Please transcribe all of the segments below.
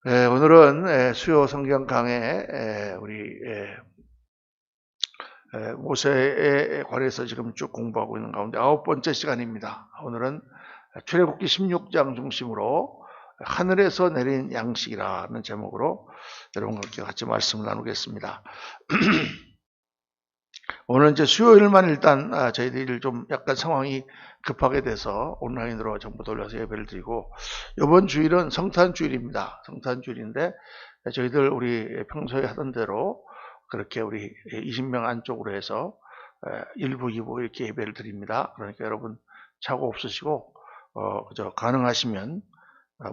오늘은 수요 성경 강해 우리 모세에 관해서 지금 쭉 공부하고 있는 가운데 9번째 시간입니다. 오늘은 출애굽기 16장 중심으로 하늘에서 내린 양식이라는 제목으로 여러분과 같이 말씀을 나누겠습니다. 오늘 이제 수요일만 일단 저희들이 좀 약간 상황이 급하게 돼서 온라인으로 전부 돌려서 예배를 드리고, 이번 주일은 성탄주일입니다. 성탄주일인데 저희들 우리 평소에 하던 대로 그렇게 우리 20명 안쪽으로 해서 1부, 2부 이렇게 예배를 드립니다. 그러니까 여러분 착오 없으시고 그저 가능하시면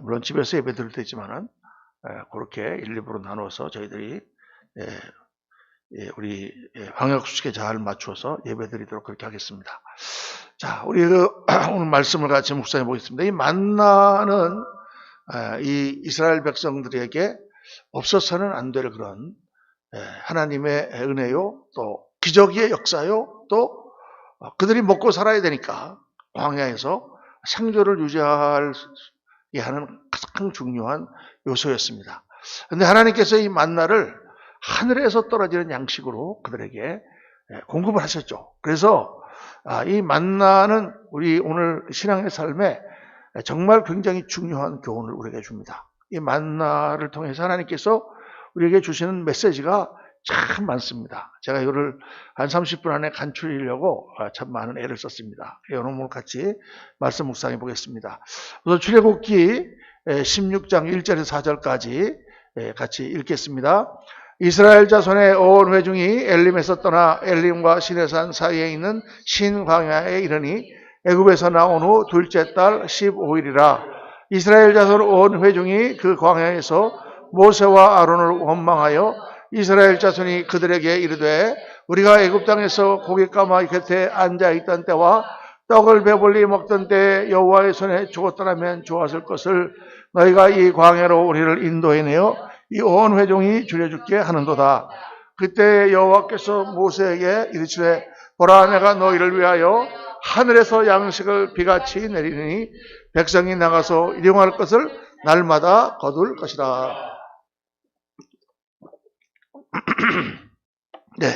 물론 집에서 예배 드릴 때 있지만은 그렇게 1, 2부로 나눠서 저희들이 우리 방역수칙에 잘 맞춰서 예배드리도록 그렇게 하겠습니다. 자, 우리 오늘 말씀을 같이 묵상해 보겠습니다. 이 만나는 이 이스라엘 백성들에게 없어서는 안 될 그런 하나님의 은혜요, 또 기적의 역사요, 또 그들이 먹고 살아야 되니까 광야에서 생존을 유지하게 하는 가장 중요한 요소였습니다. 그런데 하나님께서 이 만나를 하늘에서 떨어지는 양식으로 그들에게 공급을 하셨죠. 그래서 이 만나는 우리 오늘 신앙의 삶에 정말 굉장히 중요한 교훈을 우리에게 줍니다. 이 만나를 통해서 하나님께서 우리에게 주시는 메시지가 참 많습니다. 제가 이거를 한 30분 안에 간추리려고 참 많은 애를 썼습니다. 오늘 같이 말씀 묵상해 보겠습니다. 우선 출애굽기 16장 1절에서 4절까지 같이 읽겠습니다. 이스라엘 자손의 온 회중이 엘림에서 떠나 엘림과 시내산 사이에 있는 신광야에 이르니 애굽에서 나온 후 둘째 달 15일이라. 이스라엘 자손 온 회중이 그 광야에서 모세와 아론을 원망하여 이스라엘 자손이 그들에게 이르되, 우리가 애굽 땅에서 고기 까마귀 곁에 앉아 있던 때와 떡을 배불리 먹던 때 여호와의 손에 죽었더라면 좋았을 것을 너희가 이 광야로 우리를 인도해내어 이 온 회중이 줄여줄게 하는도다. 그때 여호와께서 모세에게 이르시되, 보라, 내가 너희를 위하여 하늘에서 양식을 비같이 내리니 백성이 나가서 일용할 것을 날마다 거둘 것이라. 네,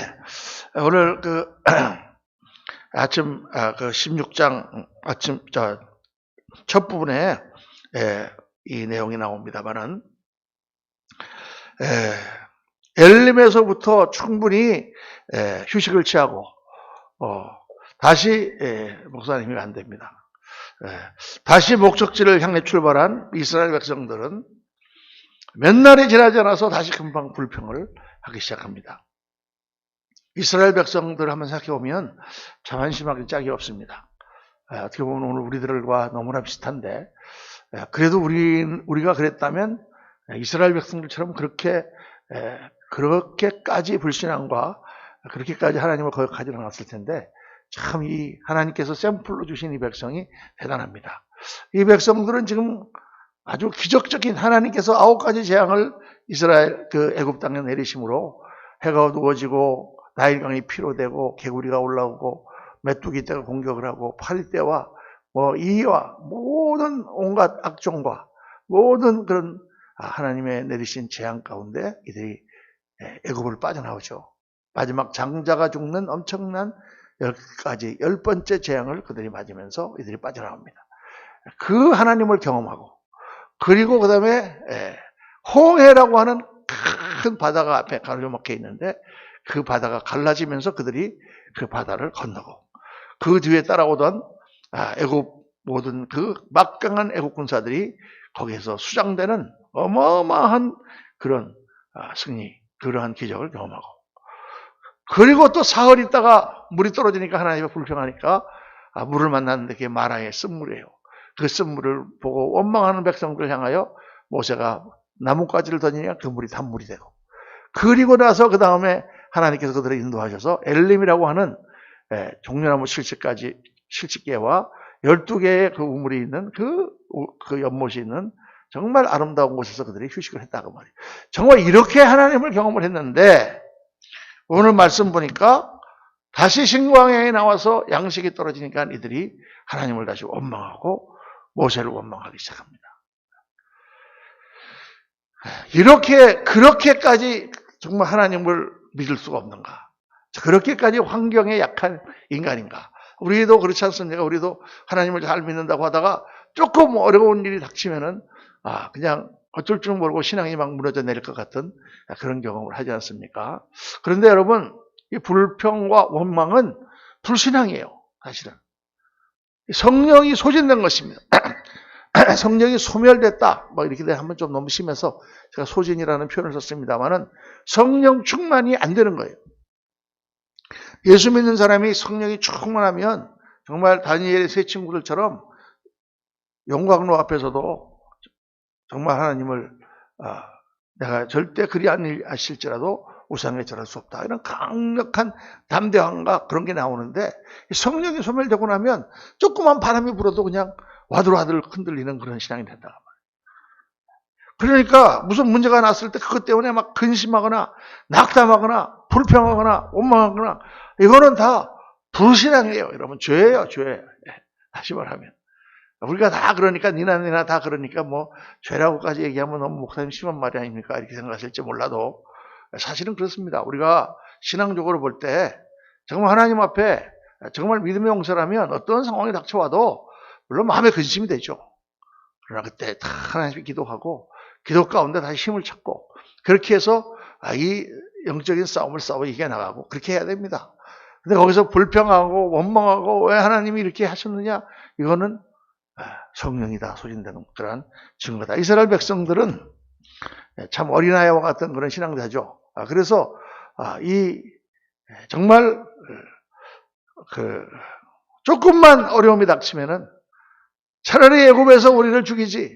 오늘 아침 그 16장 아침 첫 부분에 이 내용이 나옵니다만은, 엘림에서부터 충분히 휴식을 취하고 다시 목사님이 안 됩니다. 다시 목적지를 향해 출발한 이스라엘 백성들은 몇 날이 지나지 않아서 다시 금방 불평을 하기 시작합니다. 이스라엘 백성들 한번 생각해보면 참 한심하기 짝이 없습니다. 어떻게 보면 오늘 우리들과 너무나 비슷한데, 그래도 우리가 그랬다면 이스라엘 백성들처럼 그렇게까지 불신앙과 그렇게까지 하나님을 거역하지는 않았을 텐데, 참 이 하나님께서 샘플로 주신 이 백성이 대단합니다. 이 백성들은 지금 아주 기적적인 하나님께서 9가지 재앙을 이스라엘 애굽 땅에 내리심으로 해가 어두워지고 나일강이 피로 되고 개구리가 올라오고 메뚜기 떼가 공격을 하고 파리떼와 이와 모든 온갖 악종과 모든 그런 하나님의 내리신 재앙 가운데 이들이 애굽을 빠져나오죠. 마지막 장자가 죽는 엄청난 10번째 재앙을 그들이 맞으면서 이들이 빠져나옵니다. 그 하나님을 경험하고, 그리고 그 다음에 홍해라고 하는 큰 바다가 앞에 가로막혀 있는데 그 바다가 갈라지면서 그들이 그 바다를 건너고, 그 뒤에 따라오던 애굽 모든 그 막강한 애굽 군사들이 거기에서 수장되는 어마어마한 그런 승리, 그러한 기적을 경험하고, 그리고 또 사흘 있다가 물이 떨어지니까 하나님이 불평하니까 물을 만났는데 그게 마라의 쓴물이에요. 그 쓴물을 보고 원망하는 백성들을 향하여 모세가 나뭇가지를 던지니까 그 물이 단물이 되고, 그리고 나서 그 다음에 하나님께서 그들을 인도하셔서 엘림이라고 하는 종려나무 실직개와 12개의 그 우물이 있는 그 연못이 있는 정말 아름다운 곳에서 그들이 휴식을 했다고 말이에요. 정말 이렇게 하나님을 경험을 했는데, 오늘 말씀 보니까 다시 신광야에 나와서 양식이 떨어지니까 이들이 하나님을 다시 원망하고 모세를 원망하기 시작합니다. 그렇게까지 정말 하나님을 믿을 수가 없는가? 그렇게까지 환경에 약한 인간인가? 우리도 그렇지 않습니까? 우리도 하나님을 잘 믿는다고 하다가 조금 어려운 일이 닥치면은, 그냥 어쩔 줄 모르고 신앙이 막 무너져 내릴 것 같은 그런 경험을 하지 않습니까? 그런데 여러분, 이 불평과 원망은 불신앙이에요, 사실은. 성령이 소진된 것입니다. 성령이 소멸됐다. 이렇게 하면 좀 너무 심해서 제가 소진이라는 표현을 썼습니다만은 성령 충만이 안 되는 거예요. 예수 믿는 사람이 성령이 충만하면 정말 다니엘의 세 친구들처럼 영광로 앞에서도 정말 하나님을 내가 절대 그리 아실지라도 우상에 절할 수 없다. 이런 강력한 담대함과 그런 게 나오는데 성령이 소멸되고 나면 조그만 바람이 불어도 그냥 와들와들 흔들리는 그런 신앙이 된다. 그러니까 무슨 문제가 났을 때 그것 때문에 막 근심하거나 낙담하거나 불평하거나 원망하거나 이거는 다 불신앙이에요. 여러분 죄예요, 죄. 다시 말하면 우리가 다 그러니까 니나 다 그러니까 뭐 죄라고까지 얘기하면 너무 목사님 심한 말이 아닙니까? 이렇게 생각하실지 몰라도 사실은 그렇습니다. 우리가 신앙적으로 볼 때 정말 하나님 앞에 정말 믿음의 용사라면 어떤 상황이 닥쳐와도 물론 마음에 근심이 되죠. 그러나 그때 다 하나님께 기도하고 기도 가운데 다시 힘을 찾고 그렇게 해서 이 영적인 싸움을 싸워 이겨나가고 그렇게 해야 됩니다. 근데 거기서 불평하고 원망하고 왜 하나님이 이렇게 하셨느냐? 이거는 성령이다 소진되는 그런 증거다. 이스라엘 백성들은 참 어린아이와 같은 그런 신앙자죠. 그래서 이 정말 조금만 어려움이 닥치면은 차라리 애굽에서 우리를 죽이지,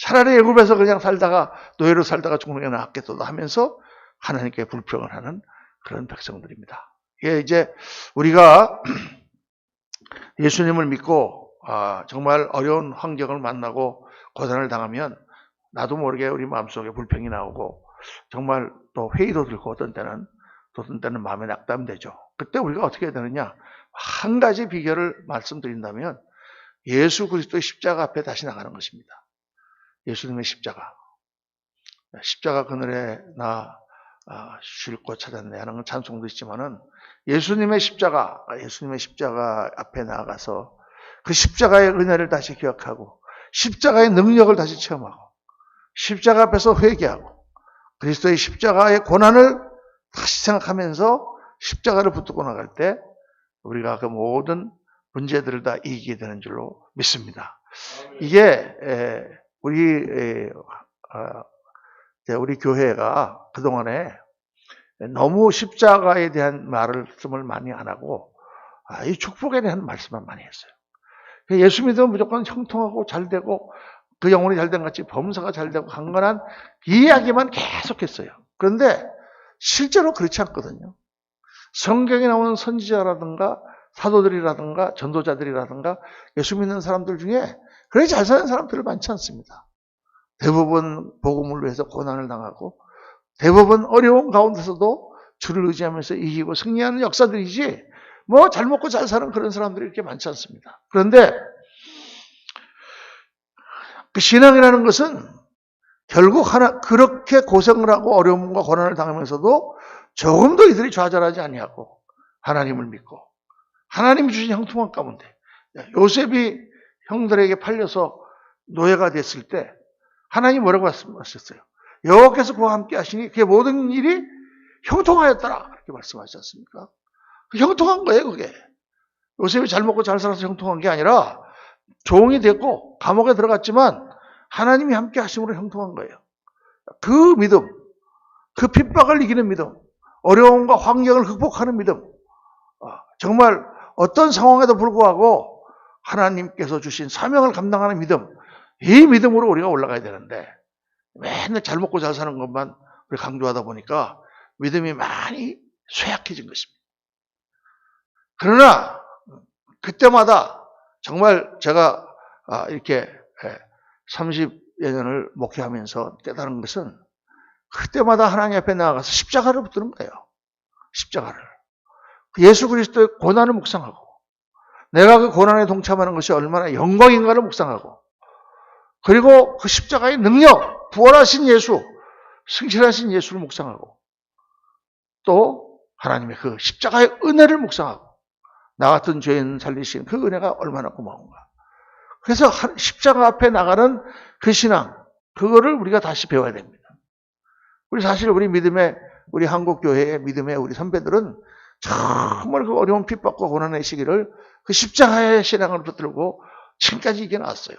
차라리 애굽에서 그냥 살다가 노예로 살다가 죽는 게 낫겠다 하면서 하나님께 불평을 하는 그런 백성들입니다. 이게 이제 우리가 예수님을 믿고 정말 어려운 환경을 만나고 고난을 당하면 나도 모르게 우리 마음속에 불평이 나오고 정말 또 회의도 들고 어떤 때는 마음에 낙담되죠. 그때 우리가 어떻게 해야 되느냐? 한 가지 비결을 말씀드린다면 예수 그리스도의 십자가 앞에 다시 나가는 것입니다. 예수님의 십자가. 십자가 그늘에 나 쉴 곳 찾았네 하는 찬송도 있지만은 예수님의 십자가 앞에 나가서 그 십자가의 은혜를 다시 기억하고 십자가의 능력을 다시 체험하고 십자가 앞에서 회개하고 그리스도의 십자가의 고난을 다시 생각하면서 십자가를 붙들고 나갈 때 우리가 그 모든 문제들을 다 이기게 되는 줄로 믿습니다. 이게 우리 교회가 그동안에 너무 십자가에 대한 말씀을 많이 안 하고 이 축복에 대한 말씀만 많이 했어요. 예수 믿으면 무조건 형통하고 잘되고 그 영혼이 잘된 것 같이 범사가 잘되고 강건한 이 이야기만 계속했어요. 그런데 실제로 그렇지 않거든요. 성경에 나오는 선지자라든가 사도들이라든가 전도자들이라든가 예수 믿는 사람들 중에 그렇게 잘 사는 사람들이 많지 않습니다. 대부분 복음을 위해서 고난을 당하고 대부분 어려운 가운데서도 주를 의지하면서 이기고 승리하는 역사들이지 뭐 잘 먹고 잘 사는 그런 사람들이 이렇게 많지 않습니다. 그런데 그 신앙이라는 것은 결국 그렇게 고생을 하고 어려움과 고난을 당하면서도 조금도 이들이 좌절하지 아니하고 하나님을 믿고 하나님이 주신 형통한 가운데 요셉이 형들에게 팔려서 노예가 됐을 때 하나님 뭐라고 말씀하셨어요? 여호와께서 그와 함께 하시니 그의 모든 일이 형통하였더라 그렇게 말씀하시지 않습니까? 형통한 거예요 그게. 요셉이 잘 먹고 잘 살아서 형통한 게 아니라 종이 됐고 감옥에 들어갔지만 하나님이 함께 하심으로 형통한 거예요. 그 믿음, 그 핍박을 이기는 믿음, 어려움과 환경을 극복하는 믿음, 정말 어떤 상황에도 불구하고 하나님께서 주신 사명을 감당하는 믿음, 이 믿음으로 우리가 올라가야 되는데 맨날 잘 먹고 잘 사는 것만 우리 강조하다 보니까 믿음이 많이 쇠약해진 것입니다. 그러나 그때마다 정말 제가 이렇게 30여 년을 목회하면서 깨달은 것은 그때마다 하나님 앞에 나아가서 십자가를 붙드는 거예요. 십자가를. 예수 그리스도의 고난을 묵상하고 내가 그 고난에 동참하는 것이 얼마나 영광인가를 묵상하고 그리고 그 십자가의 능력, 부활하신 예수, 승천하신 예수를 묵상하고 또 하나님의 그 십자가의 은혜를 묵상하고 나 같은 죄인 살리신 그 은혜가 얼마나 고마운가. 그래서 십자가 앞에 나가는 그 신앙, 그거를 우리가 다시 배워야 됩니다. 사실 우리 한국교회의 믿음의 우리 선배들은 정말 그 어려운 핍박과 고난의 시기를 그 십자가의 신앙을 붙들고 지금까지 이겨놨어요.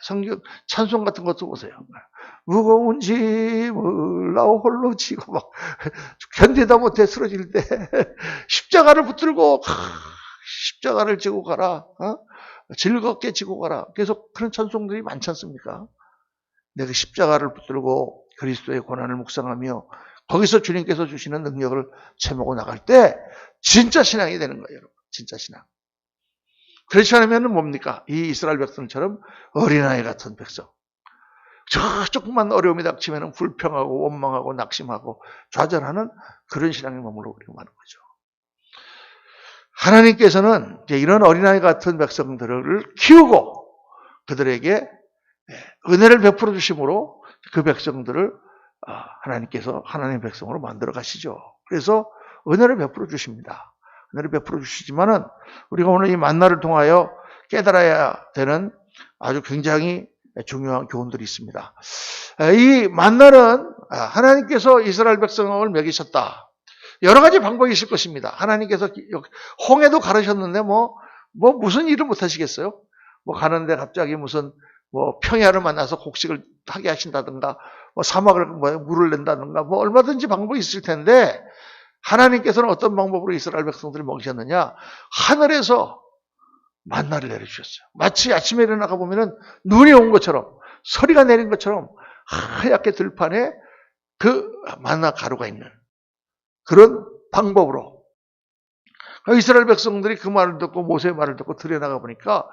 성경, 찬송 같은 것도 보세요. 무거운 짐을 나 홀로 지고 막 견디다 못해 쓰러질 때 십자가를 붙들고 십자가를 지고 가라. 즐겁게 지고 가라. 계속 그런 찬송들이 많지 않습니까? 내 그 십자가를 붙들고 그리스도의 고난을 묵상하며 거기서 주님께서 주시는 능력을 채우고 나갈 때 진짜 신앙이 되는 거예요, 여러분. 진짜 신앙. 그렇지 않으면 뭡니까? 이 이스라엘 백성처럼 어린아이 같은 백성. 조금만 어려움이 닥치면 불평하고 원망하고 낙심하고 좌절하는 그런 신앙의 머물러 우리가 많은 거죠. 하나님께서는 이런 어린아이 같은 백성들을 키우고 그들에게 은혜를 베풀어 주심으로 그 백성들을 하나님께서 하나님의 백성으로 만들어 가시죠. 그래서 은혜를 베풀어 주십니다. 은혜를 베풀어 주시지만은 우리가 오늘 이 만나를 통하여 깨달아야 되는 아주 굉장히 중요한 교훈들이 있습니다. 이 만나는 하나님께서 이스라엘 백성을 먹이셨다. 여러 가지 방법이 있을 것입니다. 하나님께서 홍해도 가르셨는데 무슨 일을 못 하시겠어요? 가는데 갑자기 무슨 평야를 만나서 곡식을 하게 하신다든가 사막을 물을 낸다든가 얼마든지 방법이 있을 텐데 하나님께서는 어떤 방법으로 이스라엘 백성들을 먹이셨느냐? 하늘에서 만나를 내려주셨어요. 마치 아침에 일어나가 보면은 눈이 온 것처럼 서리가 내린 것처럼 하얗게 들판에 그 만나 가루가 있는 그런 방법으로 이스라엘 백성들이 그 말을 듣고 모세의 말을 듣고 들여나가 보니까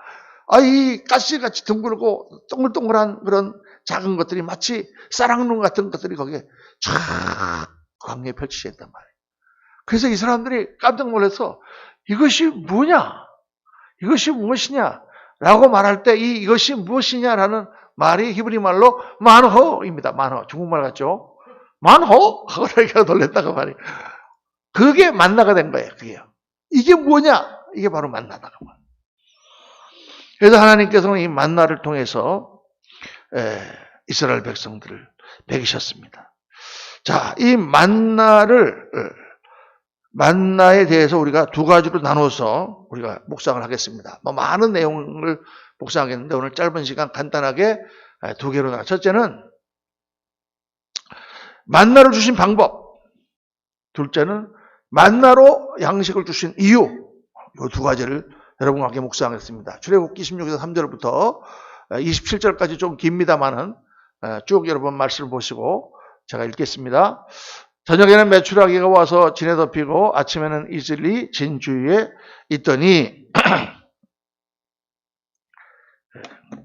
이 가시같이 둥글고 동글동글한 그런 작은 것들이 마치 쌀랑눈 같은 것들이 거기에 쫙 광야에 펼치져 있단 말이에요. 그래서 이 사람들이 깜짝 놀라서 이것이 뭐냐? 이것이 무엇이냐? 라고 말할 때 이것이 무엇이냐라는 말이 히브리 말로 만호입니다. 만호. 중국말 같죠? 만호? 하고 내가 놀랬다고 말이에요. 그게 만나가 된 거예요. 그게요. 이게 뭐냐? 이게 바로 만나다고 말이에요. 그래서 하나님께서는 이 만나를 통해서 이스라엘 백성들을 먹이셨습니다. 자, 이 만나에 대해서 우리가 두 가지로 나눠서 우리가 묵상을 하겠습니다. 많은 내용을 묵상하겠는데 오늘 짧은 시간 간단하게 두 개로 나눠. 첫째는 만나를 주신 방법. 둘째는 만나로 양식을 주신 이유. 이 두 가지를 여러분과 함께 묵상하겠습니다. 출애굽기 16에서 3절부터 27절까지 좀 깁니다만은 쭉 여러분 말씀을 보시고 제가 읽겠습니다. 저녁에는 메추라기가 와서 진에 덮이고 아침에는 이슬이 진 주위에 있더니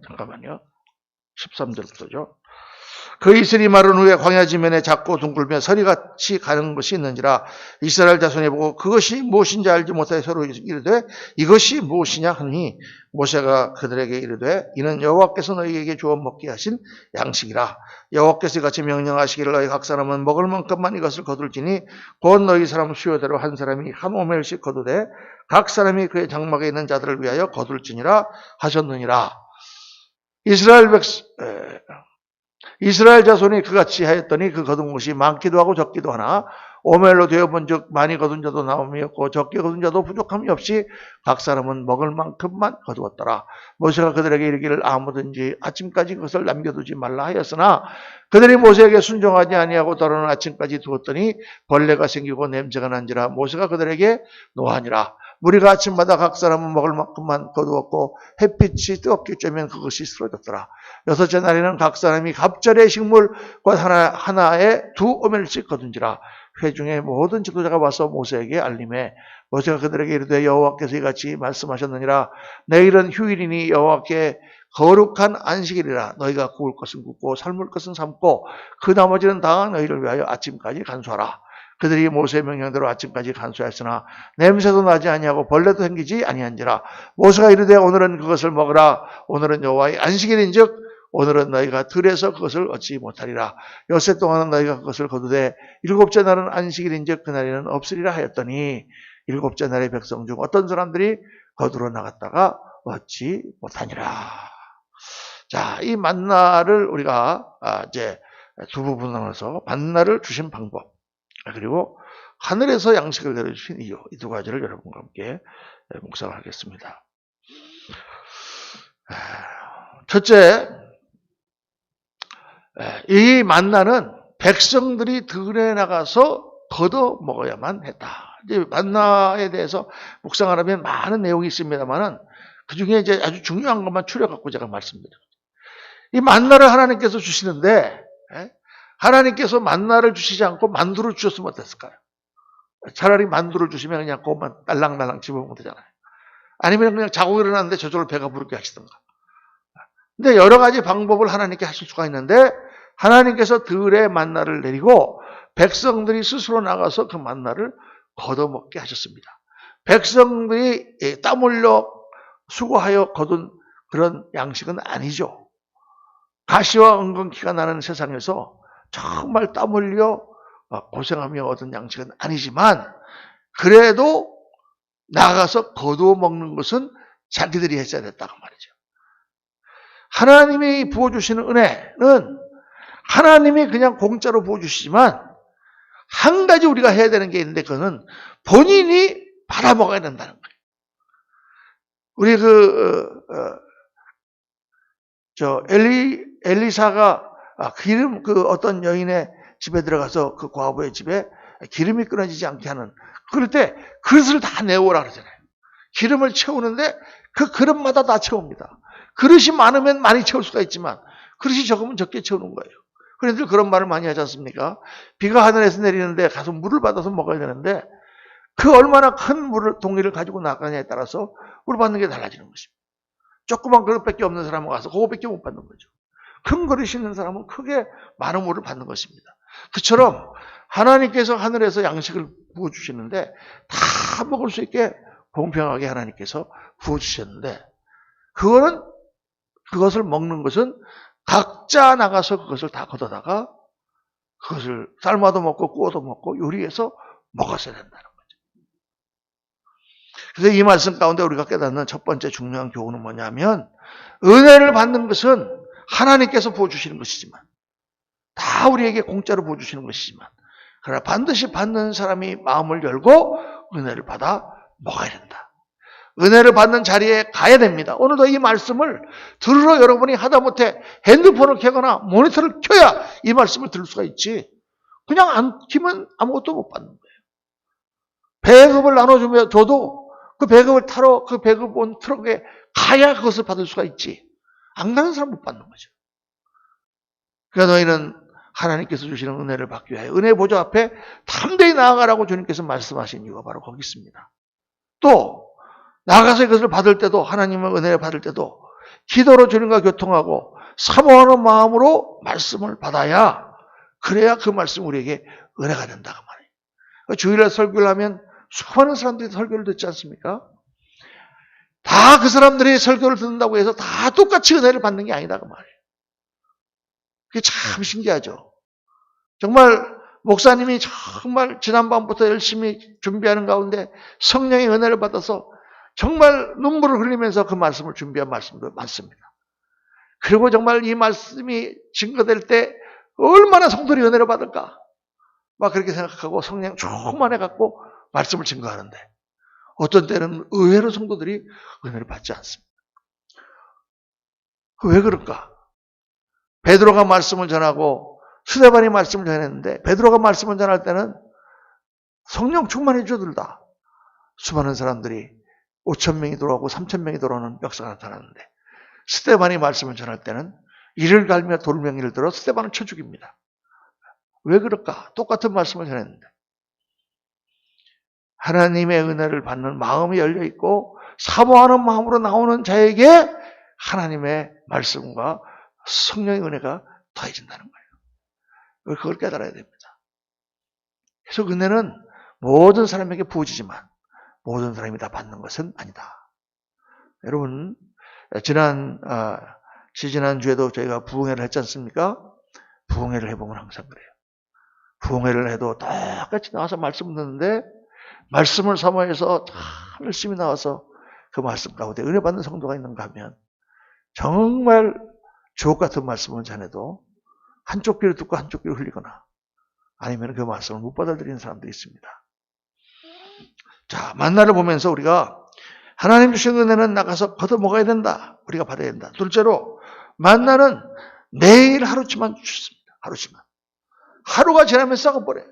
잠깐만요. 13절부터죠. 그 이슬이 마른 후에 광야 지면에 작고 둥글며 서리같이 가는 것이 있는지라 이스라엘 자손이 보고 그것이 무엇인지 알지 못하여 서로 이르되 이것이 무엇이냐 하니 모세가 그들에게 이르되 이는 여호와께서 너희에게 주어 먹게 하신 양식이라. 여호와께서 같이 명령하시기를 너희 각 사람은 먹을 만큼만 이것을 거둘지니 곧 너희 사람 수요대로 한 사람이 한 오멜씩 거두되 각 사람이 그의 장막에 있는 자들을 위하여 거둘지니라 하셨느니라. 이스라엘 자손이 그같이 하였더니 그 거둔 것이 많기도 하고 적기도 하나 오멜로 되어본즉 많이 거둔 자도 나옴이 없고 적게 거둔 자도 부족함이 없이 각 사람은 먹을 만큼만 거두었더라. 모세가 그들에게 이르기를 아무든지 아침까지 그것을 남겨두지 말라 하였으나 그들이 모세에게 순종하지 아니하고 더러는 아침까지 두었더니 벌레가 생기고 냄새가 난지라 모세가 그들에게 노하니라. 무리가 아침마다 각 사람은 먹을 만큼만 거두었고 햇빛이 뜨겁게 쬐면 그것이 쓰러졌더라. 여섯째 날에는 각 사람이 갑절의 식물 곧 하나에 2오멜씩 거둔지라. 회중의 모든 지도자가 와서 모세에게 알림해 모세가 그들에게 이르되 여호와께서 이같이 말씀하셨느니라. 내일은 휴일이니 여호와께 거룩한 안식일이라. 너희가 구울 것은 굽고 삶을 것은 삶고 그 나머지는 다 너희를 위하여 아침까지 간수하라. 그들이 모세의 명령대로 아침까지 간수하였으나 냄새도 나지 아니하고 벌레도 생기지 아니한지라. 모세가 이르되 오늘은 그것을 먹으라. 오늘은 여호와의 안식일인즉 오늘은 너희가 들에서 그것을 얻지 못하리라. 엿새 동안은 너희가 그것을 거두되 일곱째 날은 안식일인즉 그날에는 없으리라 하였더니 일곱째 날의 백성 중 어떤 사람들이 거두러 나갔다가 얻지 못하니라. 자, 이 만나를 우리가 이제 두 부분으로 나눠서 만나를 주신 방법, 그리고 하늘에서 양식을 내려주신 이유, 이 두 가지를 여러분과 함께 묵상을 하겠습니다. 첫째, 이 만나는 백성들이 들에 나가서 걷어 먹어야만 했다. 이제 만나에 대해서 묵상을 하면 많은 내용이 있습니다만은 그 중에 이제 아주 중요한 것만 추려갖고 제가 말씀드려요. 이 만나를 하나님께서 주시는데, 하나님께서 만나를 주시지 않고 만두를 주셨으면 어땠을까요? 차라리 만두를 주시면 그냥 그것만 딸랑딸랑 집어먹으면 되잖아요. 아니면 그냥 자고 일어났는데 저절로 배가 부르게 하시던가. 근데 여러 가지 방법을 하나님께 하실 수가 있는데, 하나님께서 들에 만나를 내리고 백성들이 스스로 나가서 그 만나를 걷어먹게 하셨습니다. 백성들이 땀 흘려 수고하여 거둔 그런 양식은 아니죠. 가시와 은근키가 나는 세상에서 정말 땀 흘려 고생하며 얻은 양식은 아니지만, 그래도 나가서 거두어 먹는 것은 자기들이 했어야 됐다고 말이죠. 하나님이 부어주시는 은혜는 하나님이 그냥 공짜로 부어주시지만, 한 가지 우리가 해야 되는 게 있는데, 그거는 본인이 받아먹어야 된다는 거예요. 우리 엘리사가 기름, 어떤 여인의 집에 들어가서 그 과부의 집에 기름이 끊어지지 않게 하는, 그럴 때 그릇을 다 내오라 그러잖아요. 기름을 채우는데 그 그릇마다 다 채웁니다. 그릇이 많으면 많이 채울 수가 있지만 그릇이 적으면 적게 채우는 거예요. 그런데 그런 말을 많이 하지 않습니까? 비가 하늘에서 내리는데 가서 물을 받아서 먹어야 되는데, 그 얼마나 큰 동이를 가지고 나가냐에 따라서 물 받는 게 달라지는 것입니다. 조그만 그릇밖에 없는 사람은 가서 그거밖에 못 받는 거죠. 큰 그릇이 있는 사람은 크게 많은 물을 받는 것입니다. 그처럼 하나님께서 하늘에서 양식을 부어주시는데 다 먹을 수 있게 공평하게 하나님께서 부어주셨는데, 그것을 먹는 것은 각자 나가서 그것을 다 걷어다가 그것을 삶아도 먹고 구워도 먹고 요리해서 먹었어야 된다는 거죠. 그래서 이 말씀 가운데 우리가 깨닫는 첫 번째 중요한 교훈은 뭐냐면, 은혜를 받는 것은 하나님께서 부어주시는 것이지만, 다 우리에게 공짜로 부어주시는 것이지만, 그러나 반드시 받는 사람이 마음을 열고 은혜를 받아 먹어야 된다. 은혜를 받는 자리에 가야 됩니다. 오늘도 이 말씀을 들으러 여러분이 하다못해 핸드폰을 켜거나 모니터를 켜야 이 말씀을 들을 수가 있지, 그냥 안 켜면 아무것도 못 받는 거예요. 배급을 나눠주면 저도 그 배급을 타러 그 배급 온 트럭에 가야 그것을 받을 수가 있지, 안 가는 사람 못 받는 거죠. 그러니까 너희는 하나님께서 주시는 은혜를 받기 위하여 은혜 보좌 앞에 담대히 나아가라고 주님께서 말씀하신 이유가 바로 거기 있습니다. 또 나가서 이것을 받을 때도, 하나님의 은혜를 받을 때도 기도로 주님과 교통하고 사모하는 마음으로 말씀을 받아야, 그래야 그 말씀 우리에게 은혜가 된다고 말이에요. 주일날 설교를 하면 수많은 사람들이 설교를 듣지 않습니까? 다 그 사람들이 설교를 듣는다고 해서 다 똑같이 은혜를 받는 게 아니다고 말이에요. 그게 참 신기하죠. 정말 목사님이 정말 지난밤부터 열심히 준비하는 가운데 성령의 은혜를 받아서 정말 눈물을 흘리면서 그 말씀을 준비한 말씀도 많습니다. 그리고 정말 이 말씀이 증거될 때 얼마나 성도들이 은혜를 받을까, 막 그렇게 생각하고 성령 충만해갖고 말씀을 증거하는데, 어떤 때는 의외로 성도들이 은혜를 받지 않습니다. 왜 그럴까? 베드로가 말씀을 전하고 스데반이 말씀을 전했는데, 베드로가 말씀을 전할 때는 성령 충만해 주들다 수많은 사람들이 5,000명이 돌아오고 3,000명이 돌아오는 역사가 나타났는데, 스데반이 말씀을 전할 때는 이를 갈며 돌멩이를 들어 스데반을 쳐 죽입니다. 왜 그럴까? 똑같은 말씀을 전했는데, 하나님의 은혜를 받는 마음이 열려있고 사모하는 마음으로 나오는 자에게 하나님의 말씀과 성령의 은혜가 더해진다는 거예요. 그걸 깨달아야 됩니다. 그래서 은혜는 모든 사람에게 부어지지만 모든 사람이 다 받는 것은 아니다. 여러분, 지난 지지난주에도 저희가 부흥회를 했지 않습니까? 부흥회를 해보면 항상 그래요. 부흥회를 해도 똑같이 나와서 말씀 듣는데 말씀을 사모해서 참 열심히 나와서 그 말씀 가운데 은혜 받는 성도가 있는가 하면 정말 주옥 같은 말씀을 전해도 한쪽 귀를 듣고 한쪽 귀를 흘리거나 아니면 그 말씀을 못 받아들이는 사람들이 있습니다. 자, 만나를 보면서 우리가 하나님 주신 은혜는 나가서 걷어먹어야 된다. 우리가 받아야 된다. 둘째로 만나는 매일 하루치만 주십니다. 하루치만. 하루가 지나면 썩어버려요.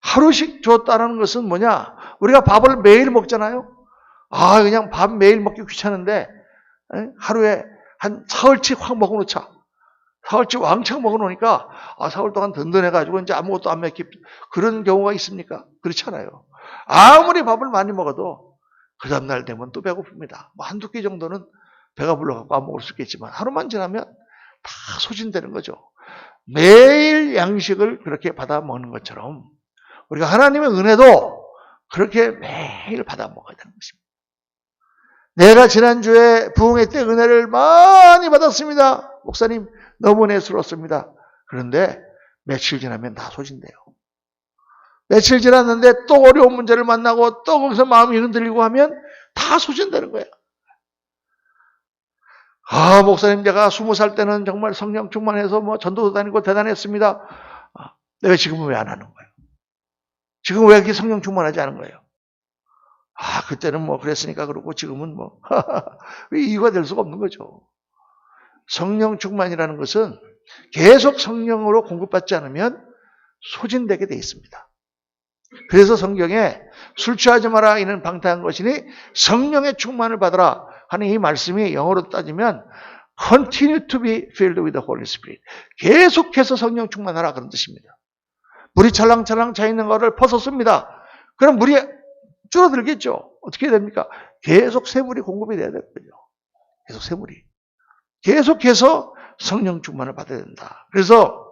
하루씩 줬다는 것은 뭐냐? 우리가 밥을 매일 먹잖아요. 그냥 밥 매일 먹기 귀찮은데 하루에 한 사흘치 확 먹어놓자. 사흘치 왕창 먹어놓으니까 사흘 동안 든든해가지고 이제 아무것도 안 먹기 그런 경우가 있습니까? 그렇지 않아요. 아무리 밥을 많이 먹어도 그 다음날 되면 또 배고픕니다. 뭐 한두 끼 정도는 배가 불러갖고 안 먹을 수 있겠지만 하루만 지나면 다 소진되는 거죠. 매일 양식을 그렇게 받아 먹는 것처럼 우리가 하나님의 은혜도 그렇게 매일 받아 먹어야 되는 것입니다. 내가 지난주에 부흥회 때 은혜를 많이 받았습니다. 목사님 너무 은혜스러웠습니다. 그런데 며칠 지나면 다 소진돼요. 며칠 지났는데 또 어려운 문제를 만나고 또 거기서 마음이 흔들리고 하면 다 소진되는 거예요. 목사님 제가 20살 때는 정말 성령 충만해서 뭐 전도도 다니고 대단했습니다. 내가 지금은 왜 안 하는 거예요? 지금 왜 이렇게 성령 충만하지 않은 거예요? 그때는 뭐 그랬으니까 그러고 지금은 뭐 이유가 될 수가 없는 거죠. 성령 충만이라는 것은 계속 성령으로 공급받지 않으면 소진되게 돼 있습니다. 그래서 성경에 술 취하지 마라 이는 방탕한 것이니 성령의 충만을 받으라 하는 이 말씀이 영어로 따지면 continue to be filled with the Holy Spirit. 계속해서 성령 충만하라 그런 뜻입니다. 물이 찰랑찰랑 차 있는 거를 퍼섰습니다. 그럼 물이 줄어들겠죠. 어떻게 해야 됩니까? 계속 새물이 공급이 돼야 되거든요. 계속 새물이. 계속해서 성령 충만을 받아야 된다. 그래서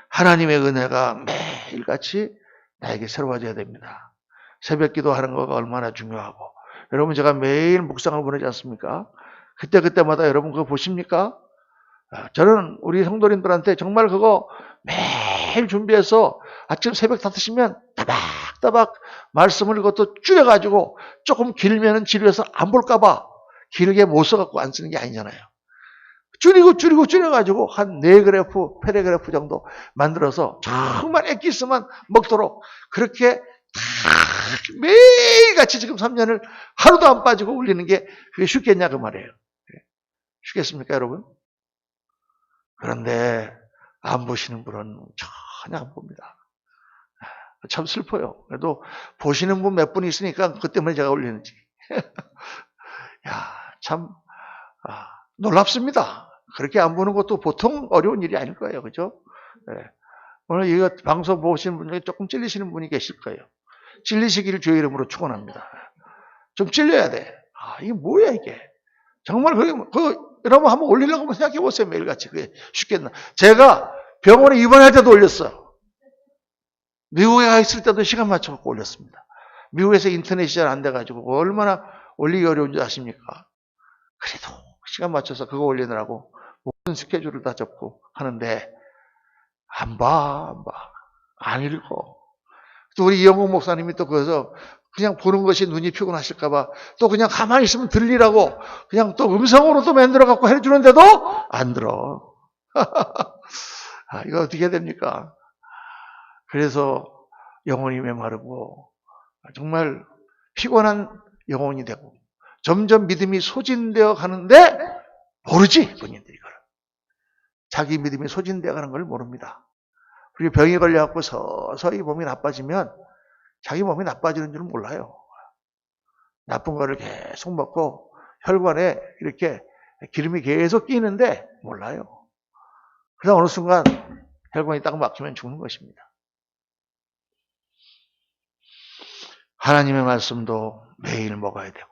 하나님의 은혜가 매일같이 나에게 새로워져야 됩니다. 새벽 기도하는 거가 얼마나 중요하고 여러분 제가 매일 묵상을 보내지 않습니까? 그때마다 여러분 그거 보십니까? 저는 우리 성도님들한테 정말 그거 매일 준비해서 아침 새벽 5시면 따박따박 말씀을 그것도 줄여가지고 조금 길면은 지루해서 안 볼까봐 길게 못 써갖고 안 쓰는 게 아니잖아요. 줄여가지고 한 4그래프, 패래그래프 정도 만들어서 정말 엑기스만 먹도록 그렇게 매일같이 지금 3년을 하루도 안 빠지고 올리는 게 그게 쉽겠냐 그 말이에요. 쉽겠습니까 여러분? 그런데 안 보시는 분은 전혀 안 봅니다. 참 슬퍼요. 그래도 보시는 분 몇 분 있으니까 그 때문에 제가 올리는지. 참 놀랍습니다. 그렇게 안 보는 것도 보통 어려운 일이 아닐 거예요. 그죠? 네. 오늘 이거 방송 보시는 분 중에 조금 찔리시는 분이 계실 거예요. 찔리시기를 주의 이름으로 축원합니다. 좀 찔려야 돼. 이게 뭐야 이게. 정말 여러분 한번 올리려고 한번 생각해 보세요. 매일같이. 그게 쉽겠나. 제가 병원에 입원할 때도 올렸어요. 미국에 가 있을 때도 시간 맞춰서 올렸습니다. 미국에서 인터넷이 잘 안 돼가지고 얼마나 올리기 어려운지 아십니까? 그래도 시간 맞춰서 그거 올리느라고 모든 스케줄을 다 접고 하는데 안 읽어. 또 우리 이영국 목사님이 또 그래서 그냥 보는 것이 눈이 피곤하실까봐 또 그냥 가만히 있으면 들리라고 그냥 또 음성으로 또 만들어 갖고 해주는데도 안 들어. 이거 어떻게 해야 됩니까? 그래서 영혼이 메마르고 정말 피곤한 영혼이 되고 점점 믿음이 소진되어 가는데 모르지 본인들이 이걸. 자기 믿음이 소진되어 가는 걸 모릅니다. 그리고 병이 걸려갖고 서서히 몸이 나빠지면 자기 몸이 나빠지는 줄은 몰라요. 나쁜 거를 계속 먹고 혈관에 이렇게 기름이 계속 끼는데 몰라요. 그러다 어느 순간 혈관이 딱 막히면 죽는 것입니다. 하나님의 말씀도 매일 먹어야 되고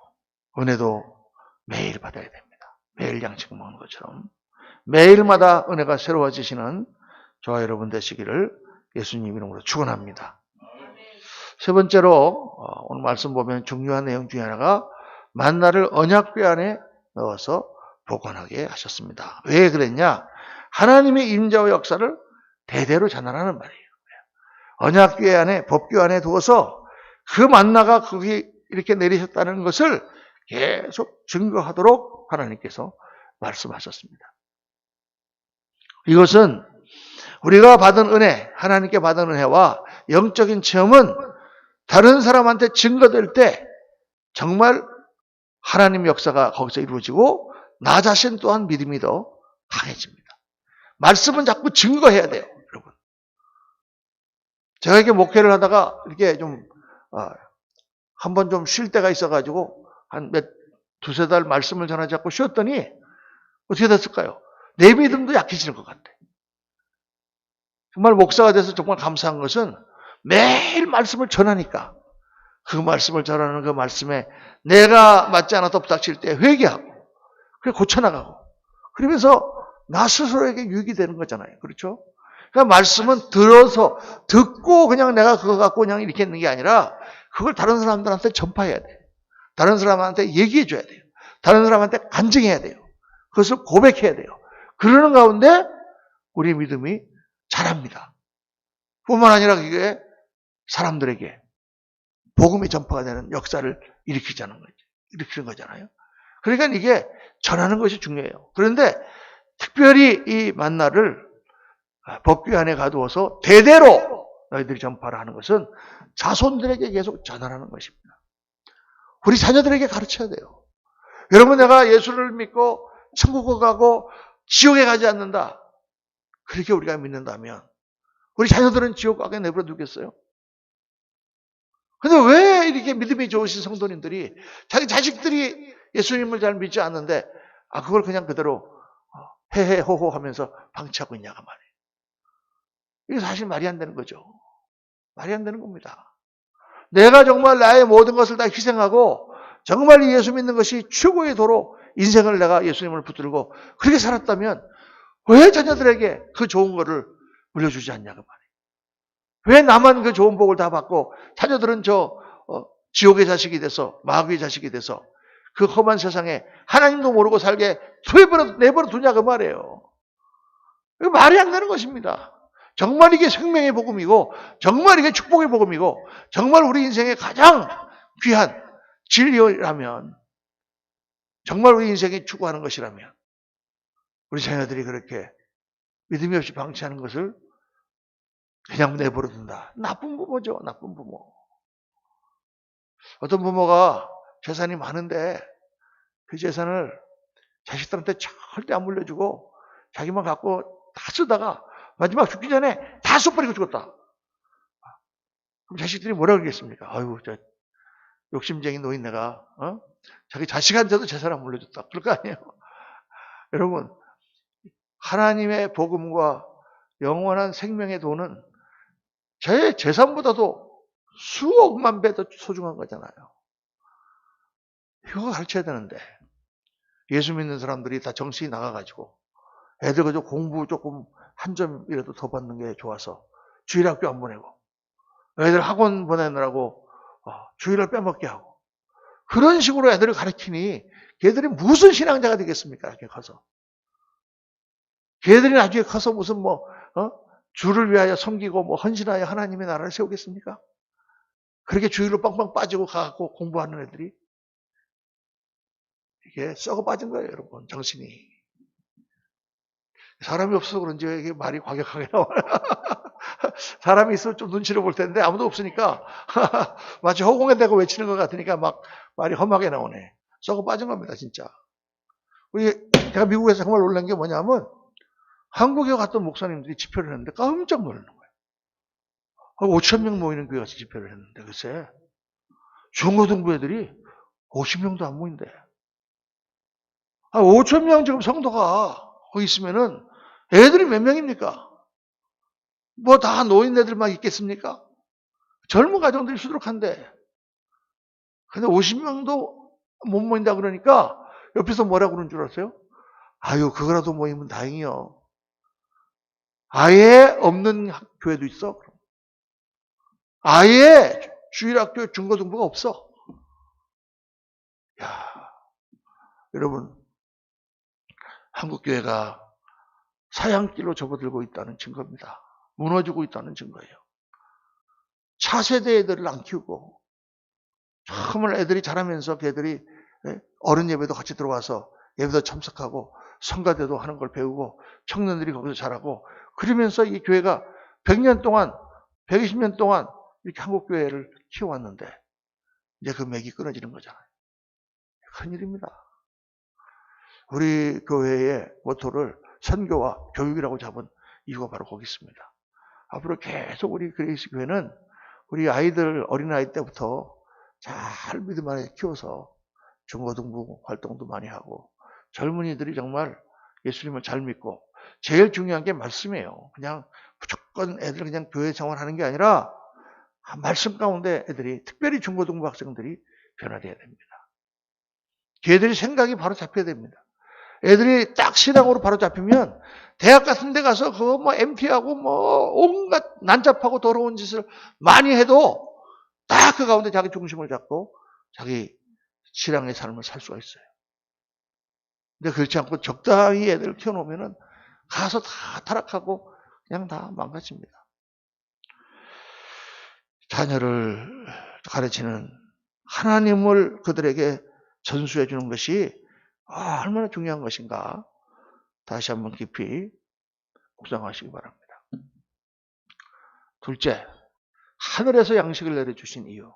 은혜도 매일 받아야 됩니다. 매일 양식 먹는 것처럼 매일마다 은혜가 새로워지시는 저와 여러분 되시기를 예수님 이름으로 축원합니다. 세 번째로 오늘 말씀 보면 중요한 내용 중에 하나가 만나를 언약궤 안에 넣어서 복원하게 하셨습니다. 왜 그랬냐? 하나님의 임재와 역사를 대대로 전하라는 말이에요. 언약궤 안에, 법궤 안에 두어서 그 만나가 거기 이렇게 내리셨다는 것을 계속 증거하도록 하나님께서 말씀하셨습니다. 이것은 우리가 받은 은혜, 하나님께 받은 은혜와 영적인 체험은 다른 사람한테 증거될 때 정말 하나님 역사가 거기서 이루어지고 나 자신 또한 믿음이 더 강해집니다. 말씀은 자꾸 증거해야 돼요, 여러분. 제가 이렇게 목회를 하다가 이렇게 좀 한번 좀 쉴 때가 있어가지고 한 두세 달 말씀을 전하지 않고 쉬었더니 어떻게 됐을까요? 내 믿음도 약해지는 것 같아. 정말 목사가 돼서 정말 감사한 것은 매일 말씀을 전하니까 그 말씀을 전하는 그 말씀에 내가 맞지 않아도 부닥칠 때 회개하고 그래 고쳐나가고 그러면서 나 스스로에게 유익이 되는 거잖아요. 그렇죠? 그러니까 말씀은 들어서 듣고 그냥 내가 그거 갖고 그냥 이렇게 있는 게 아니라 그걸 다른 사람들한테 전파해야 돼요. 다른 사람한테 얘기해 줘야 돼요. 다른 사람한테 간증해야 돼요. 그것을 고백해야 돼요. 그러는 가운데 우리 믿음이 자랍니다. 뿐만 아니라 그게 사람들에게 복음이 전파가 되는 역사를 일으키는 거잖아요. 그러니까 이게 전하는 것이 중요해요. 그런데 특별히 이 만나를 법궤 안에 가두어서 대대로 너희들이 전파를 하는 것은 자손들에게 계속 전하라는 것입니다. 우리 자녀들에게 가르쳐야 돼요. 여러분, 내가 예수를 믿고 천국에 가고 지옥에 가지 않는다. 그렇게 우리가 믿는다면 우리 자녀들은 지옥 가게 내버려 두겠어요? 근데 왜 이렇게 믿음이 좋으신 성도님들이 자기 자식들이 예수님을 잘 믿지 않는데 그걸 그냥 그대로 헤헤호호 하면서 방치하고 있냐가 말이에요. 이게 사실 말이 안 되는 거죠. 말이 안 되는 겁니다. 내가 정말 나의 모든 것을 다 희생하고 정말 이 예수 믿는 것이 최고의 도로 인생을 내가 예수님을 붙들고 그렇게 살았다면 왜 자녀들에게 그 좋은 거를 물려주지 않냐가 말이에요. 왜 나만 그 좋은 복을 다 받고 자녀들은 지옥의 자식이 돼서 마귀의 자식이 돼서 그 험한 세상에 하나님도 모르고 살게 내버려 두냐고 말이에요. 이거 말이 안 되는 것입니다. 정말 이게 생명의 복음이고 정말 이게 축복의 복음이고 정말 우리 인생의 가장 귀한 진리라면 정말 우리 인생이 추구하는 것이라면 우리 자녀들이 그렇게 믿음이 없이 방치하는 것을 그냥 내버려 둔다. 나쁜 부모죠. 나쁜 부모. 어떤 부모가 재산이 많은데 그 재산을 자식들한테 절대 안 물려주고 자기만 갖고 다 쓰다가 마지막 죽기 전에 다 써버리고 죽었다. 그럼 자식들이 뭐라 그러겠습니까? 아이고, 저 욕심쟁이 노인네가 자기 자식한테도 재산을 안 물려줬다. 그럴 거 아니에요. 여러분, 하나님의 복음과 영원한 생명의 돈은 제 재산보다도 수억만 배 더 소중한 거잖아요. 이거 가르쳐야 되는데 예수 믿는 사람들이 다 정신이 나가가지고 애들 그저 공부 조금 한 점이라도 더 받는 게 좋아서 주일학교 안 보내고 애들 학원 보내느라고 주일을 빼먹게 하고 그런 식으로 애들을 가르치니 걔들이 무슨 신앙자가 되겠습니까? 나중에 커서. 걔들이 나중에 커서 무슨 주를 위하여 섬기고 헌신하여 하나님의 나라를 세우겠습니까? 그렇게 주일로 빵빵 빠지고 가고 공부하는 애들이 이게 썩어 빠진 거예요, 여러분. 정신이. 사람이 없어서 그런지 왜 이게 말이 과격하게 나와요? 사람이 있으면 좀 눈치를 볼 텐데 아무도 없으니까 마치 허공에 대고 외치는 것 같으니까 막 말이 험하게 나오네. 썩어 빠진 겁니다, 진짜. 제가 미국에서 정말 놀란 게 뭐냐면 한국에 갔던 목사님들이 집회를 했는데 깜짝 놀라는 거예요. 5,000명 모이는 교회 가서 집회를 했는데 글쎄 중고등부 애들이 50명도 안 모인대. 5,000명 지금 성도가 거기 있으면은 애들이 몇 명입니까? 다 노인네들만 있겠습니까? 젊은 가정들이 수두룩한데. 근데 50명도 못 모인다 그러니까 옆에서 뭐라 그러는 줄 아세요? 아유, 그거라도 모이면 다행이요. 아예 없는 교회도 있어. 아예 주일학교 중고등부가 없어. 야, 여러분, 한국교회가 사양길로 접어들고 있다는 증거입니다. 무너지고 있다는 증거예요. 차세대 애들을 안 키우고 정말 애들이 자라면서 걔들이 어른 예배도 같이 들어와서 예배도 참석하고 성가대도 하는 걸 배우고 청년들이 거기서 자라고 그러면서 이 교회가 100년 동안 120년 동안 이렇게 한국교회를 키워왔는데 이제 그 맥이 끊어지는 거잖아요. 큰일입니다. 우리 교회의 모토를 선교와 교육이라고 잡은 이유가 바로 거기 있습니다. 앞으로 계속 우리 그레이스 교회는 우리 아이들 어린아이 때부터 잘 믿음 안에 키워서 중고등부 활동도 많이 하고 젊은이들이 정말 예수님을 잘 믿고 제일 중요한 게 말씀이에요. 그냥 무조건 애들 그냥 교회 생활하는 게 아니라 말씀 가운데 애들이 특별히 중고등부 학생들이 변화되어야 됩니다. 걔들이 생각이 바로 잡혀야 됩니다. 애들이 딱 신앙으로 바로 잡히면 대학 같은 데 가서 그거 뭐 MT하고 뭐 온갖 난잡하고 더러운 짓을 많이 해도 딱 그 가운데 자기 중심을 잡고 자기 신앙의 삶을 살 수가 있어요. 근데 그렇지 않고 적당히 애들을 키워놓으면은 가서 다 타락하고 그냥 다 망가집니다. 자녀를 가르치는 하나님을 그들에게 전수해 주는 것이 얼마나 중요한 것인가 다시 한번 깊이 묵상하시기 바랍니다. 둘째, 하늘에서 양식을 내려주신 이유.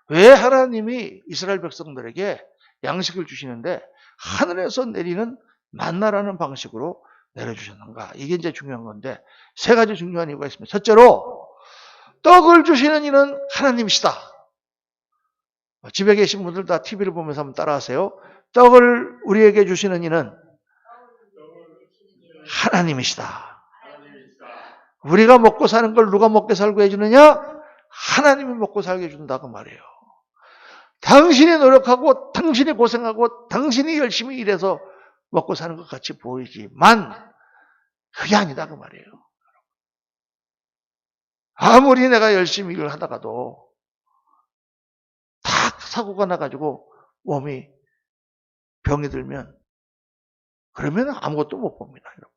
왜 하나님이 이스라엘 백성들에게 양식을 주시는데 하늘에서 내리는 만나라는 방식으로 내려주셨는가? 이게 이제 중요한 건데 세 가지 중요한 이유가 있습니다. 첫째로 떡을 주시는 이는 하나님이시다. 집에 계신 분들 다 TV를 보면서 한번 따라하세요. 떡을 우리에게 주시는 이는 하나님이시다. 우리가 먹고 사는 걸 누가 먹게 살고 해주느냐? 하나님이 먹고 살게 해준다고 말이에요. 당신이 노력하고 당신이 고생하고 당신이 열심히 일해서 먹고 사는 것 같이 보이지만 그게 아니다 그 말이에요. 아무리 내가 열심히 일을 하다가도 딱 사고가 나가지고 몸이 병이 들면 그러면 아무것도 못 봅니다. 여러분.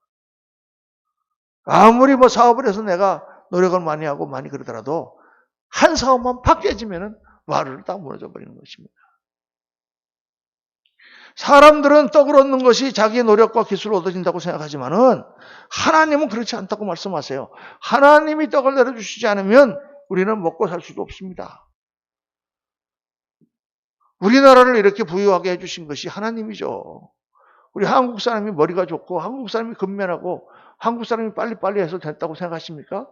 아무리 뭐 사업을 해서 내가 노력을 많이 하고 많이 그러더라도 한 사업만 팍 깨지면 와르르 딱 무너져 버리는 것입니다. 사람들은 떡을 얻는 것이 자기의 노력과 기술로 얻어진다고 생각하지만은 하나님은 그렇지 않다고 말씀하세요. 하나님이 떡을 내려주시지 않으면 우리는 먹고 살 수도 없습니다. 우리나라를 이렇게 부유하게 해주신 것이 하나님이죠. 우리 한국 사람이 머리가 좋고 한국 사람이 근면하고 한국 사람이 빨리빨리 해서 됐다고 생각하십니까?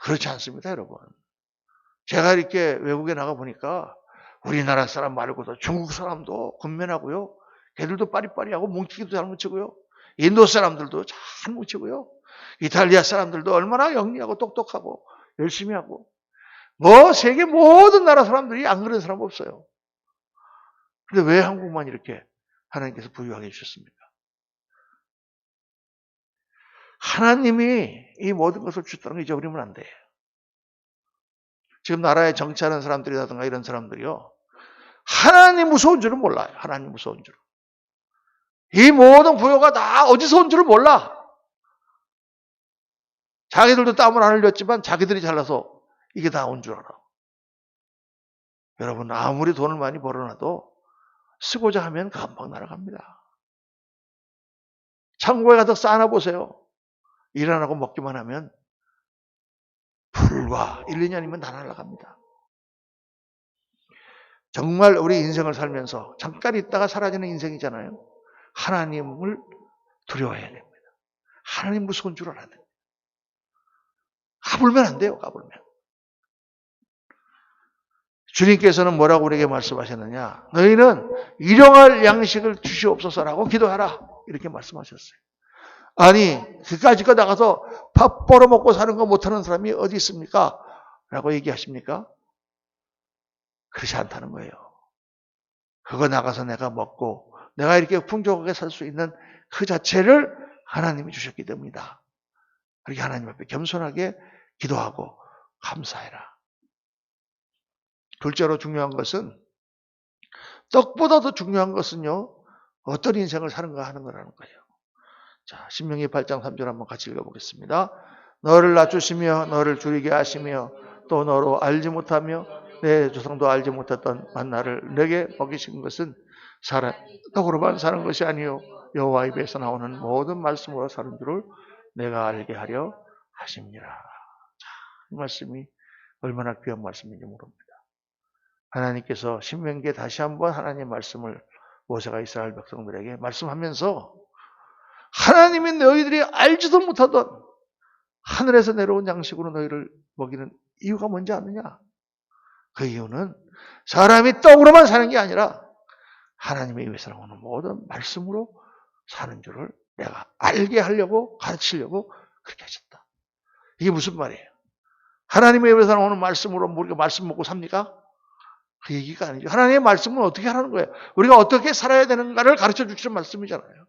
그렇지 않습니다, 여러분. 제가 이렇게 외국에 나가 보니까 우리나라 사람 말고도 중국 사람도 근면하고요. 걔들도 빠리빠리하고 뭉치기도 잘 뭉치고요. 인도 사람들도 잘 뭉치고요. 이탈리아 사람들도 얼마나 영리하고 똑똑하고 열심히 하고 뭐 세계 모든 나라 사람들이 안 그런 사람 없어요. 근데 왜 한국만 이렇게 하나님께서 부유하게 해주셨습니까? 하나님이 이 모든 것을 주셨다는 걸 잊어버리면 안 돼요. 지금 나라에 정치하는 사람들이라든가 이런 사람들이요. 하나님 무서운 줄은 몰라요. 하나님 무서운 줄은. 이 모든 부여가 다 어디서 온 줄을 몰라. 자기들도 땀을 안 흘렸지만 자기들이 잘나서 이게 다 온 줄 알아. 여러분 아무리 돈을 많이 벌어놔도 쓰고자 하면 금방 날아갑니다. 창고에 가서 쌓아놔 보세요. 일 안 하고 먹기만 하면 불과 1, 2년이면 다 날아갑니다. 정말 우리 인생을 살면서 잠깐 있다가 사라지는 인생이잖아요. 하나님을 두려워해야 됩니다. 하나님 무서운 줄 알아야 됩니다. 까불면 안 돼요. 까불면. 주님께서는 뭐라고 우리에게 말씀하셨느냐? 너희는 일용할 양식을 주시옵소서라고 기도하라. 이렇게 말씀하셨어요. 아니 그까짓 거 나가서 밥 벌어먹고 사는 거 못하는 사람이 어디 있습니까? 라고 얘기하십니까? 그렇지 않다는 거예요. 그거 나가서 내가 먹고 내가 이렇게 풍족하게 살 수 있는 그 자체를 하나님이 주셨기 때문이다. 그렇게 하나님 앞에 겸손하게 기도하고 감사해라. 둘째로 중요한 것은 떡보다 더 중요한 것은요. 어떤 인생을 사는가 하는 거라는 거예요. 자, 신명기 8장 3절 한번 같이 읽어보겠습니다. 너를 낮추시며 너를 줄이게 하시며 또 너로 알지 못하며 내 조상도 알지 못했던 만나를 내게 먹이신 것은 사람 떡으로만 사는 것이 아니요 여호와 입에서 나오는 모든 말씀으로 사는 줄을 내가 알게 하려 하십니다. 이 말씀이 얼마나 귀한 말씀인지 모릅니다. 하나님께서 신명기에 다시 한번 하나님의 말씀을 모세가 이스라엘 백성들에게 말씀하면서 하나님이 너희들이 알지도 못하던 하늘에서 내려온 양식으로 너희를 먹이는 이유가 뭔지 아느냐? 그 이유는 사람이 떡으로만 사는 게 아니라 하나님의 입에서 나오는 모든 말씀으로 사는 줄을 내가 알게 하려고 가르치려고 그렇게 하셨다. 이게 무슨 말이에요? 하나님의 입에서 나오는 말씀으로 우리가 말씀 먹고 삽니까? 그 얘기가 아니죠. 하나님의 말씀은 어떻게 하라는 거예요? 우리가 어떻게 살아야 되는가를 가르쳐 주시는 말씀이잖아요.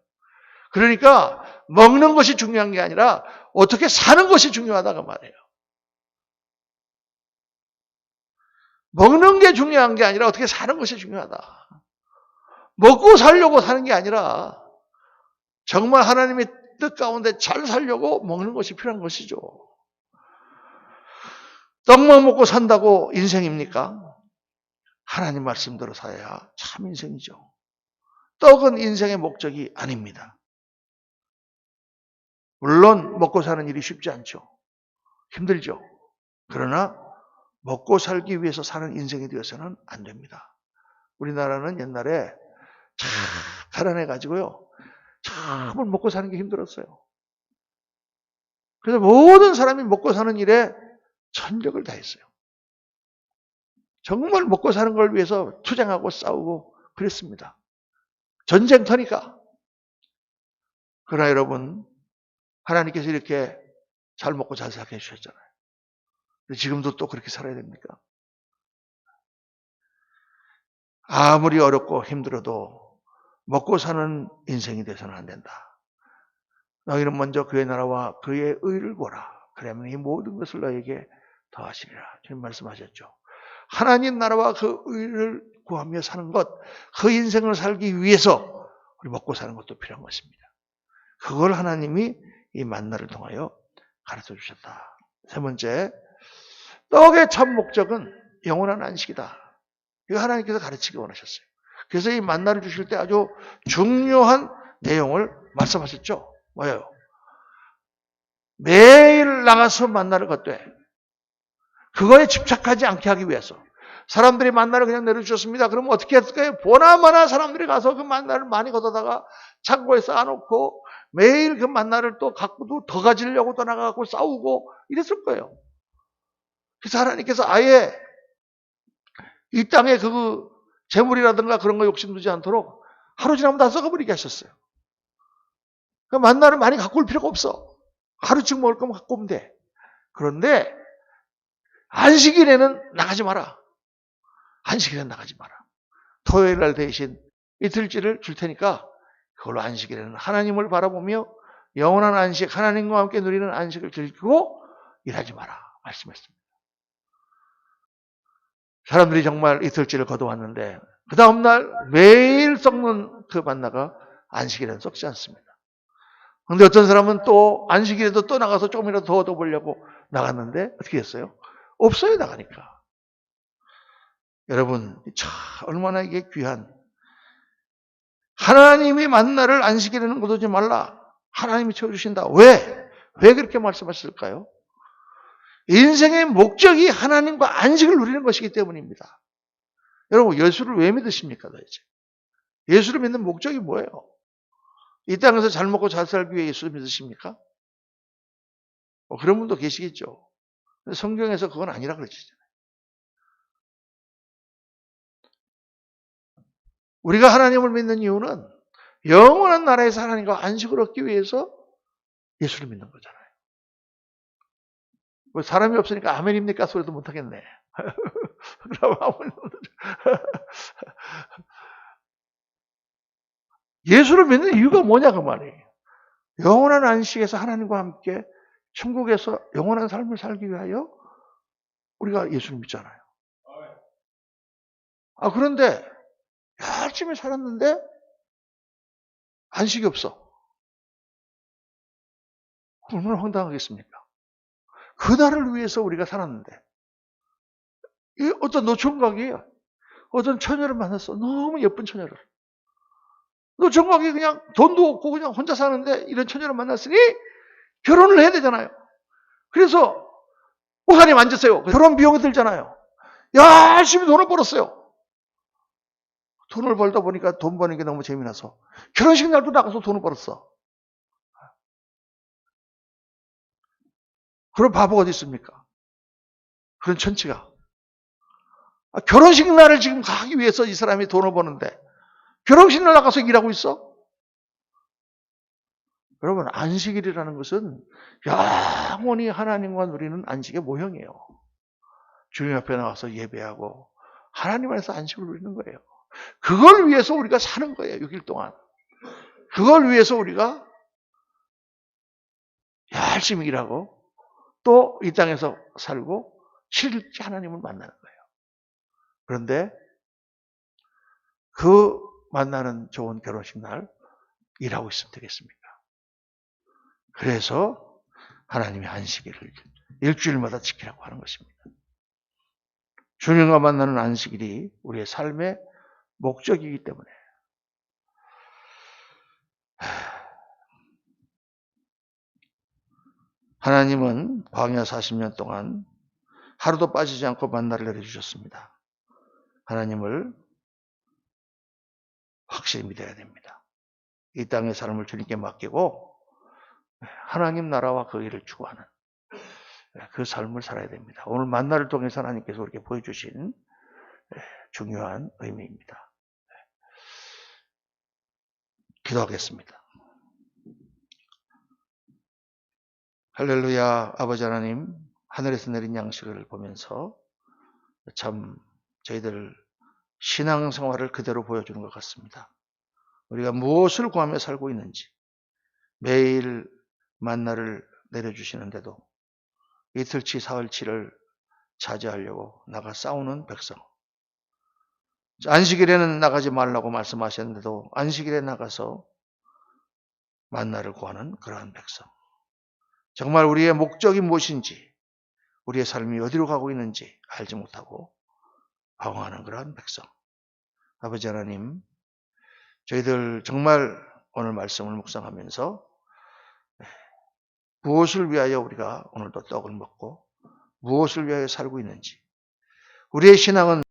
그러니까 먹는 것이 중요한 게 아니라 어떻게 사는 것이 중요하다고 말해요. 먹는 게 중요한 게 아니라 어떻게 사는 것이 중요하다. 먹고 살려고 사는 게 아니라 정말 하나님의 뜻 가운데 잘 살려고 먹는 것이 필요한 것이죠. 떡만 먹고 산다고 인생입니까? 하나님 말씀대로 살아야 참 인생이죠. 떡은 인생의 목적이 아닙니다. 물론 먹고 사는 일이 쉽지 않죠. 힘들죠. 그러나 먹고 살기 위해서 사는 인생이 되어서는 안 됩니다. 우리나라는 옛날에 참 가난해가지고요. 참을 먹고 사는 게 힘들었어요. 그래서 모든 사람이 먹고 사는 일에 전력을 다했어요. 정말 먹고 사는 걸 위해서 투쟁하고 싸우고 그랬습니다. 전쟁터니까. 그러나 여러분, 하나님께서 이렇게 잘 먹고 잘 살게 해주셨잖아요. 지금도 또 그렇게 살아야 됩니까? 아무리 어렵고 힘들어도 먹고 사는 인생이 돼서는 안 된다. 너희는 먼저 그의 나라와 그의 의를 구하라. 그러면 이 모든 것을 너에게 더하시리라. 주님 말씀하셨죠. 하나님 나라와 그 의를 구하며 사는 것, 그 인생을 살기 위해서 우리 먹고 사는 것도 필요한 것입니다. 그걸 하나님이 이 만나를 통하여 가르쳐 주셨다. 세 번째, 떡의 첫 목적은 영원한 안식이다. 이거 하나님께서 가르치기 원하셨어요. 그래서 이 만나를 주실 때 아주 중요한 내용을 말씀하셨죠. 뭐예요? 매일 나가서 만나를 걷되 그거에 집착하지 않게 하기 위해서 사람들이 만나를 그냥 내려주셨습니다. 그러면 어떻게 했을까요? 보나마나 사람들이 가서 그 만나를 많이 걷어다가 창고에 쌓아놓고 매일 그 만나를 또 갖고도 더 가지려고 떠나가고 싸우고 이랬을 거예요. 그래서 하나님께서 아예 이 땅에 그 재물이라든가 그런 거 욕심두지 않도록 하루 지나면 다 썩어버리게 하셨어요. 그 만나를 많이 갖고 올 필요가 없어. 하루씩 먹을 거면 갖고 오면 돼. 그런데 안식일에는 나가지 마라. 안식일에는 나가지 마라. 토요일 날 대신 이틀째를 줄 테니까 그걸로 안식일에는 하나님을 바라보며 영원한 안식, 하나님과 함께 누리는 안식을 즐기고 일하지 마라. 말씀했습니다. 사람들이 정말 이틀째를 거둬왔는데 그 다음날 매일 썩는 그 만나가 안식일에는 썩지 않습니다. 그런데 어떤 사람은 또 안식일에도 또 나가서 조금이라도 더 얻어보려고 나갔는데 어떻게 했어요? 없어요, 나가니까. 여러분, 참 얼마나 이게 귀한 하나님이 만나를 안식일에는 거두지 말라. 하나님이 채워주신다. 왜? 왜 그렇게 말씀하실까요? 인생의 목적이 하나님과 안식을 누리는 것이기 때문입니다. 여러분, 예수를 왜 믿으십니까, 도대체? 예수를 믿는 목적이 뭐예요? 이 땅에서 잘 먹고 잘 살기 위해 예수를 믿으십니까? 그런 분도 계시겠죠. 근데 성경에서 그건 아니라 그러시잖아요. 우리가 하나님을 믿는 이유는 영원한 나라에서 하나님과 안식을 얻기 위해서 예수를 믿는 거잖아요. 뭐 사람이 없으니까 아멘입니까? 소리도 못하겠네. 그럼 예수를 믿는 이유가 뭐냐 그 말이에요. 영원한 안식에서 하나님과 함께 천국에서 영원한 삶을 살기 위하여 우리가 예수를 믿잖아요. 그런데 열심히 살았는데 안식이 없어. 얼마나 황당하겠습니까? 그날을 위해서 우리가 살았는데, 이 어떤 노총각이에요. 어떤 처녀를 만났어. 너무 예쁜 처녀를. 노총각이 그냥 돈도 없고 그냥 혼자 사는데 이런 처녀를 만났으니 결혼을 해야 되잖아요. 그래서 목사님 앉으세요. 결혼 비용이 들잖아요. 열심히 돈을 벌었어요. 돈을 벌다 보니까 돈 버는 게 너무 재미나서 결혼식 날도 나가서 돈을 벌었어. 그런 바보가 어디 있습니까? 그런 천치가. 결혼식 날을 지금 가기 위해서 이 사람이 돈을 버는데 결혼식 날 나가서 일하고 있어? 여러분, 안식일이라는 것은 영원히 하나님과 누리는 안식의 모형이에요. 주님 앞에 나와서 예배하고 하나님 안에서 안식을 누리는 거예요. 그걸 위해서 우리가 사는 거예요. 6일 동안. 그걸 위해서 우리가 열심히 일하고 또 이 땅에서 살고 실제 하나님을 만나는 거예요. 그런데 그 만나는 좋은 결혼식 날 일하고 있으면 되겠습니까? 그래서 하나님의 안식일을 일주일마다 지키라고 하는 것입니다. 주님과 만나는 안식일이 우리의 삶의 목적이기 때문에 하나님은 광야 40년 동안 하루도 빠지지 않고 만나를 내려주셨습니다. 하나님을 확실히 믿어야 됩니다. 이 땅의 삶을 주님께 맡기고 하나님 나라와 그 일을 추구하는 그 삶을 살아야 됩니다. 오늘 만나를 통해서 하나님께서 우리에게 보여주신 중요한 의미입니다. 기도하겠습니다. 할렐루야. 아버지 하나님, 하늘에서 내린 양식을 보면서 참 저희들 신앙생활을 그대로 보여주는 것 같습니다. 우리가 무엇을 구하며 살고 있는지, 매일 만나를 내려주시는데도 이틀치 사흘치를 차지하려고 나가 싸우는 백성, 안식일에는 나가지 말라고 말씀하셨는데도 안식일에 나가서 만나를 구하는 그러한 백성, 정말 우리의 목적이 무엇인지, 우리의 삶이 어디로 가고 있는지 알지 못하고 방황하는 그러한 백성. 아버지 하나님, 저희들 정말 오늘 말씀을 묵상하면서 무엇을 위하여 우리가 오늘도 떡을 먹고 무엇을 위하여 살고 있는지, 우리의 신앙은